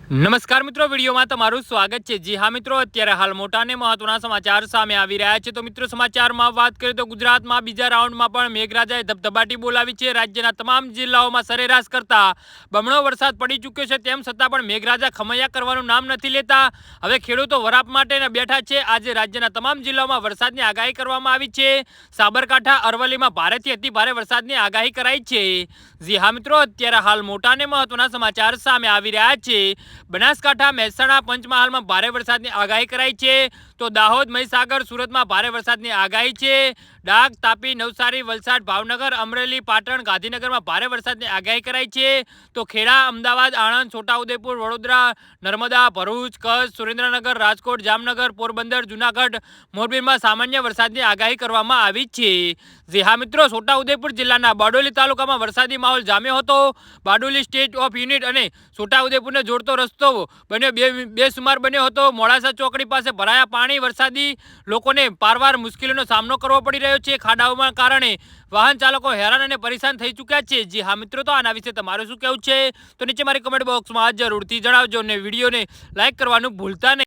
નમસ્કાર મિત્રો, વિડીયોમાં તમારું સ્વાગત છે। જી હા મિત્રો, અત્યારે હાલ મોટા અને મહત્વના સમાચાર સામે આવી રહ્યા છે। તો મિત્રો, સમાચારમાં વાત કરીએ તો ગુજરાતમાં બીજા રાઉન્ડમાં પણ મેઘરાજાએ ધબધબાટી બોલાવી છે। રાજ્યના તમામ જિલ્લાઓમાં સરેરાશ કરતા બમણો વરસાદ પડી ચૂક્યો છે। તેમ છતાં પણ મેઘરાજા ખમૈયા કરવાનું નામ નથી લેતા। હવે ખેડૂતો વરાપ માટે બેઠા છે। આજે રાજ્યના તમામ જિલ્લાઓમાં વરસાદની આગાહી કરવામાં આવી છે। સાબરકાંઠા, અરવલ્લીમાં ભારેથી અતિભારે વરસાદની આગાહી કરાઈ છે। જી હા મિત્રો, અત્યારે હાલ મોટા અને મહત્વના સમાચાર સામે આવી રહ્યા છે। બનાસકાંઠા, મહેસાણા, પંચમહાલમાં ભારે વરસાદની આગાહી કરાઈ છે। તો દાહોદ, મહીસાગર, સુરતમાં ભારે વરસાદની આગાહી છે। ડાંગ, તાપી, નવસારી, વલસાડ, ભાવનગર, અમરેલી, પાટણ, ગાંધીનગરમાં ભારે વરસાદની આગાહી કરાઈ છે। તો ખેડા, અમદાવાદ, આણંદ, છોટાઉદેપુર, વડોદરા, નર્મદા, ભરૂચ, કચ્છ, સુરેન્દ્રનગર, રાજકોટ, જામનગર, પોરબંદર, જૂનાગઢ, મોરબીમાં સામાન્ય વરસાદની આગાહી કરવામાં આવી છે। જી હા મિત્રો, છોટાઉદેપુર જિલ્લાના બારડોલી તાલુકામાં વરસાદી માહોલ જામ્યો હતો। બારડોલી સ્ટેચ્યુ ઓફ યુનિટ અને છોટાઉદેપુરને જોડતો રસ્તો બન્યો બેસુમાર બન્યો હતો। મોડાસા ચોકડી પાસે ભરાયા પાણી। વરસાદી લોકોને પારવાર મુશ્કેલીનો સામનો કરવો પડી રહ્યો છે। ખાડાઓના કારણે વાહન ચાલકો હેરાન અને પરેશાન થઈ ચૂક્યા છે। જી હા મિત્રો, તો આના વિશે તમારું શું કહેવું છે તો નીચે મારી કમેન્ટ બોક્સમાં જરૂરથી જણાવજો અને વિડીયોને લાઈક કરવાનું ભૂલતા નહીં।